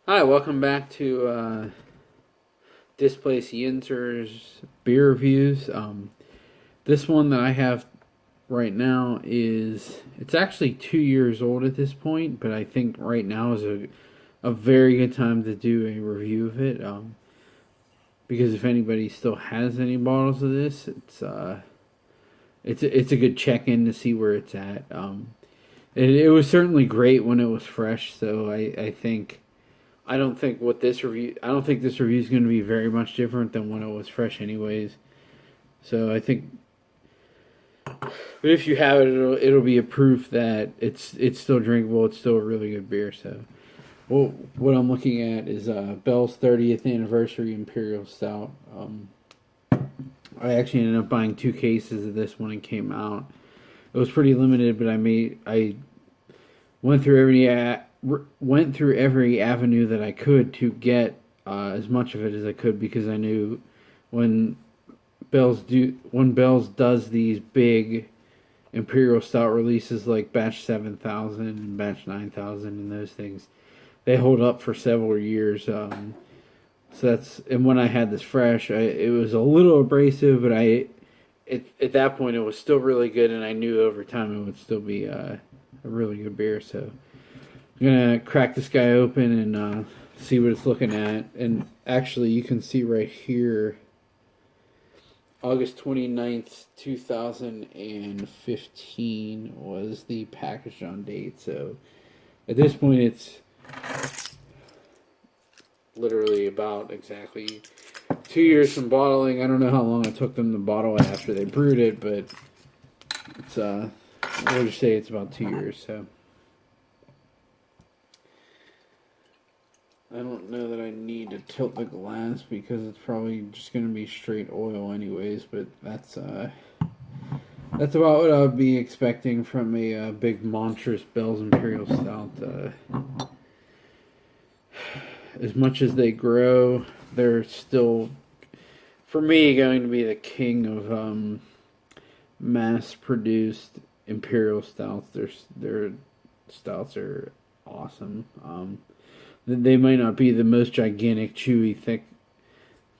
Hi, welcome back to Displace Yinzer's beer reviews. This one that I have right now it's actually 2 years old at this point, but I think right now is a very good time to do a review of it. Because if anybody still has any bottles of this, it's a good check in to see where it's at. It was certainly great when it was fresh, so I don't think this review is going to be very much different than when it was fresh, anyways. So I think, but if you have it, it'll be a proof that it's still drinkable. It's still a really good beer. So, well, what I'm looking at is Bell's 30th anniversary Imperial Stout. I actually ended up buying 2 cases of this when it came out. It was pretty limited, but I went through every avenue that I could to get as much of it as I could, because I knew when when Bell's does these big Imperial Stout releases like Batch 7,000 and Batch 9,000 and those things, they hold up for several years. And when I had this fresh, it was a little abrasive, but at that point it was still really good, and I knew over time it would still be a really good beer. So I'm gonna crack this guy open and see what it's looking at. And actually, you can see right here, August 29th, 2015 was the package on date. So at this point, it's literally about exactly 2 years from bottling. I don't know how long it took them to bottle it after they brewed it, but it's we'll just say it's about 2 years. So I don't know that I need to tilt the glass because it's probably just going to be straight oil anyways, but that's about what I would be expecting from a big monstrous Bell's Imperial Stout. As much as they grow, they're still, for me, going to be the king of mass-produced Imperial Stouts. Their stouts are awesome. They might not be the most gigantic, chewy, thick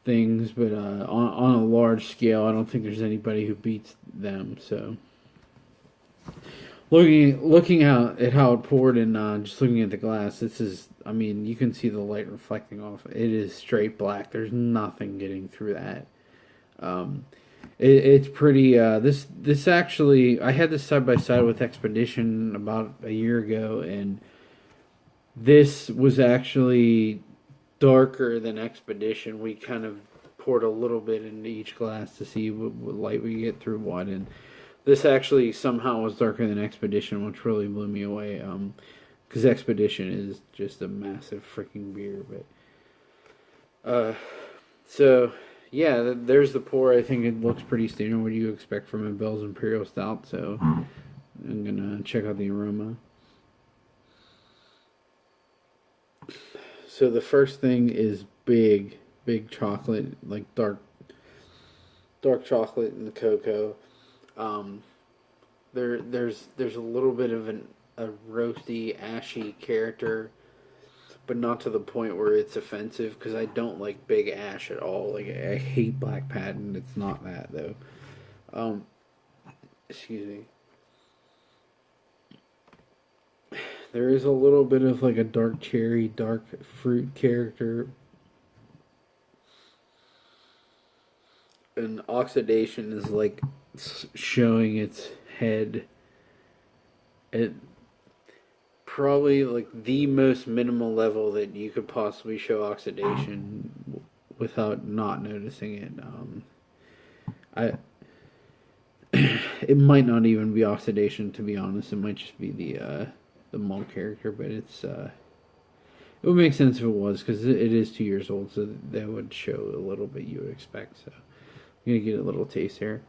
things, but on a large scale, I don't think there's anybody who beats them. So, looking at how it poured and just looking at the glass, this is, I mean, you can see the light reflecting off. It is straight black. There's nothing getting through that. It's pretty. This actually, I had this side by side with Expedition about a year ago, and this was actually darker than Expedition. We kind of poured a little bit into each glass to see what light we get through what, and this actually somehow was darker than Expedition, which really blew me away. Because Expedition is just a massive freaking beer, but so yeah, there's the pour. I think it looks pretty standard. What do you expect from a Bell's Imperial Stout? So I'm gonna check out the aroma. So the first thing is big chocolate, like dark chocolate and cocoa. Um, there's a little bit of a roasty, ashy character, but not to the point where it's offensive. Because I don't like big ash at all. Like, I hate Black Patent. It's not that though. Um, excuse me. There is a little bit of like a dark cherry, dark fruit character, and oxidation is like showing its head. It probably like the most minimal level that you could possibly show oxidation without not noticing it. I It might not even be oxidation, to be honest. It might just be the malt character, but it would make sense if it was, because it is 2 years old, so that would show a little bit you would expect. So I'm gonna get a little taste here.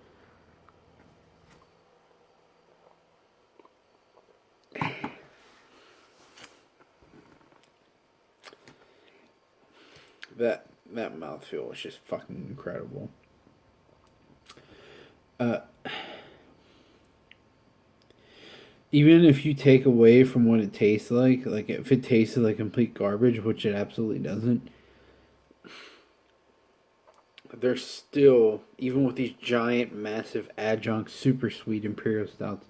That mouthfeel was just fucking incredible. Uh, even if you take away from what it tastes like if it tasted like complete garbage, which it absolutely doesn't, there's still, even with these giant, massive adjunct, super sweet imperial stouts,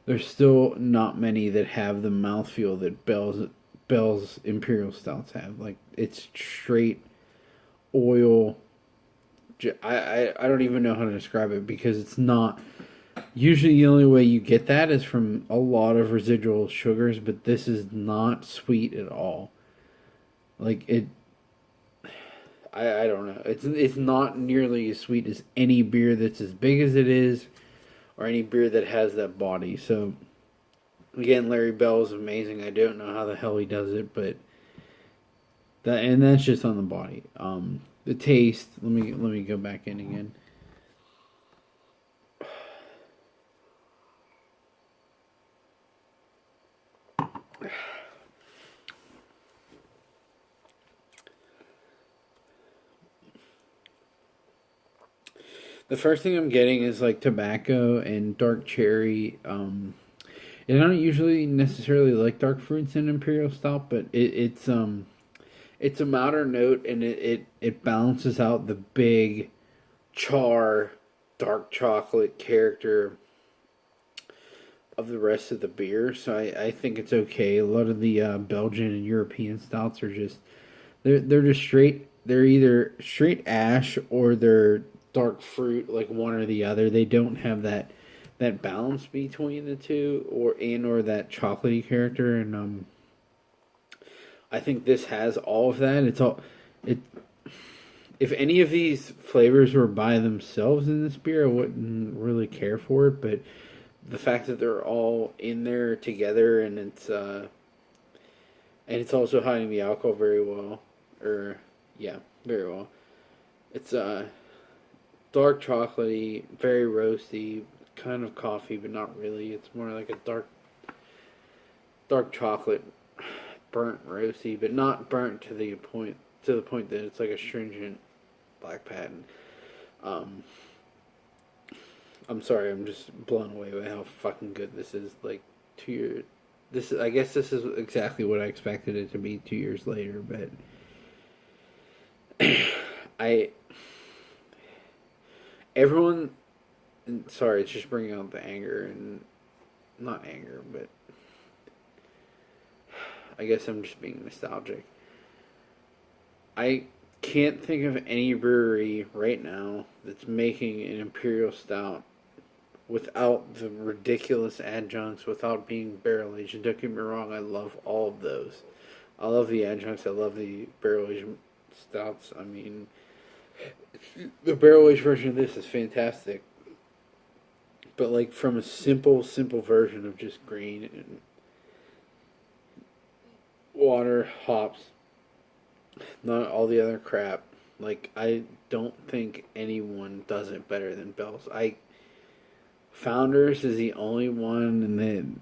there's still not many that have the mouthfeel that Bell's imperial stouts have. Like it's straight oil. I don't even know how to describe it because it's not. Usually, the only way you get that is from a lot of residual sugars, but this is not sweet at all. Like it, I don't know. It's not nearly as sweet as any beer that's as big as it is, or any beer that has that body. So, again, Larry Bell is amazing. I don't know how the hell he does it, but that's just on the body. The taste. Let me go back in again. The first thing I'm getting is like tobacco and dark cherry. And I don't usually necessarily like dark fruits in imperial stout, but it's a milder note, and it balances out the big char dark chocolate character of the rest of the beer. So I think it's okay. A lot of the Belgian and European stouts are just they're just straight. They're either straight ash or they're dark fruit, like one or the other. They don't have that balance between the two, or that chocolatey character. And I think this has all of that. It's all it. If any of these flavors were by themselves in this beer, I wouldn't really care for it. But the fact that they're all in there together, and it's also hiding the alcohol very well, or yeah, very well. It's dark chocolatey, very roasty, kind of coffee, but not really. It's more like a dark chocolate, burnt roasty, but not burnt to the point that it's like a stringent black patent. Um, I'm sorry, I'm just blown away by how fucking good this is. Like 2 years, I guess this is exactly what I expected it to be 2 years later, but I everyone. Sorry, it's just bringing out the anger and not anger, but I guess I'm just being nostalgic. I can't think of any brewery right now that's making an imperial stout without the ridiculous adjuncts, without being barrel aged. Don't get me wrong, I love all of those. I love the adjuncts. I love the barrel aged stouts. I mean, the barrel aged version of this is fantastic. But like from a simple version of just grain and water, hops, not all the other crap. Like I don't think anyone does it better than Bell's. Founders is the only one, and then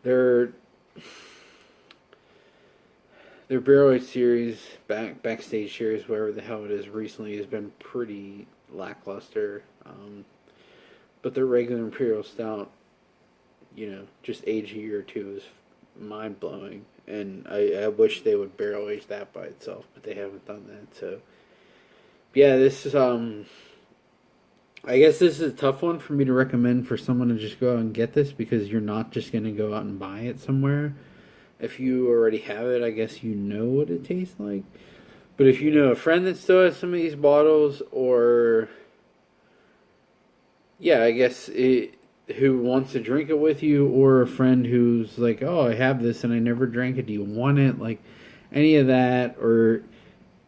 their barrel aged series, backstage series, whatever the hell it is, recently has been pretty lackluster. But their regular imperial stout, just age a year or two is mind blowing, and I wish they would barrel age that by itself, but they haven't done that. So yeah, this is I guess this is a tough one for me to recommend for someone to just go out and get this, because you're not just going to go out and buy it somewhere. If you already have it, I guess you know what it tastes like. But if you know a friend that still has some of these bottles, or yeah, I guess who wants to drink it with you, or a friend who's like, oh, I have this and I never drank it. Do you want it? Like any of that, or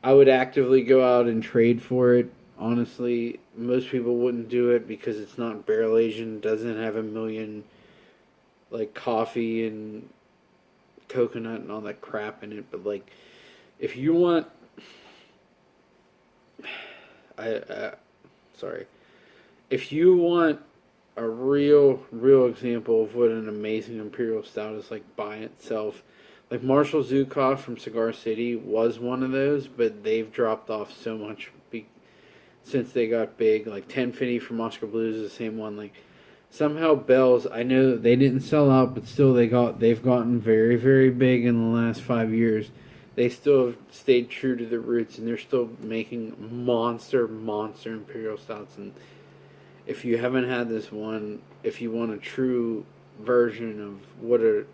I would actively go out and trade for it. Honestly, most people wouldn't do it because it's not barrel aged, doesn't have a million like coffee and coconut and all that crap in it. But like, if you want, sorry, if you want a real example of what an amazing imperial stout is like by itself, like Marshall Zukov from Cigar City was one of those, but they've dropped off so much since they got big. Like 1050 from Oscar Blues is the same one. Like somehow Bell's, I know they didn't sell out, but still they've gotten very, very big in the last 5 years. They still have stayed true to their roots, and they're still making monster imperial stouts. And if you haven't had this one, if you want a true version of what a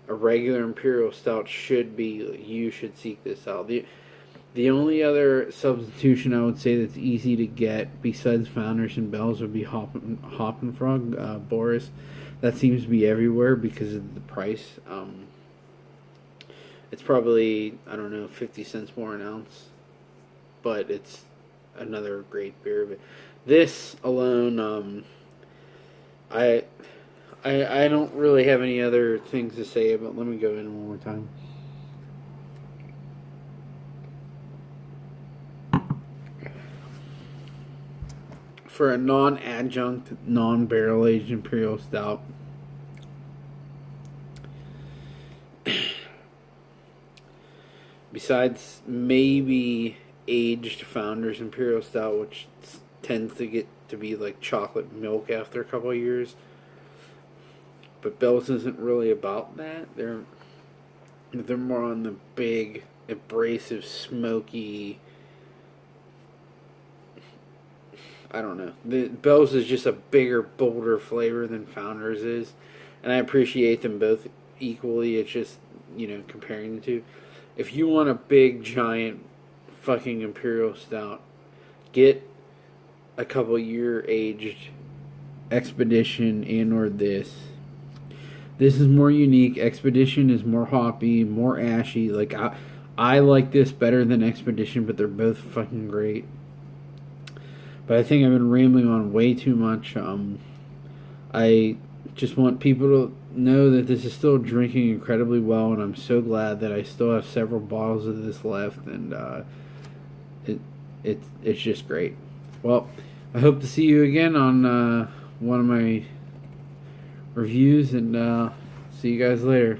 regular imperial stout should be, you should seek this out. The only other substitution I would say that's easy to get besides Founders and Bells would be Hoppenfrog, Boris. That seems to be everywhere because of the price. It's probably, I don't know, 50 cents more an ounce, but it's another great beer. But this alone, I don't really have any other things to say, but let me go in one more time. For a non-adjunct, non-barrel-aged imperial stout, besides maybe aged Founders Imperial Stout, which tends to get to be like chocolate milk after a couple of years, but Bell's isn't really about that. They're more on the big, abrasive, smoky. I don't know. The Bell's is just a bigger, bolder flavor than Founders is, and I appreciate them both equally. It's just, comparing the two. If you want a big, giant, fucking Imperial Stout, get a couple year aged Expedition and/or this. This is more unique. Expedition is more hoppy, more ashy. Like I like this better than Expedition, but they're both fucking great. But I think I've been rambling on way too much. I just want people to know that this is still drinking incredibly well, and I'm so glad that I still have several bottles of this left, and it's just great. Well, I hope to see you again on one of my reviews, and see you guys later.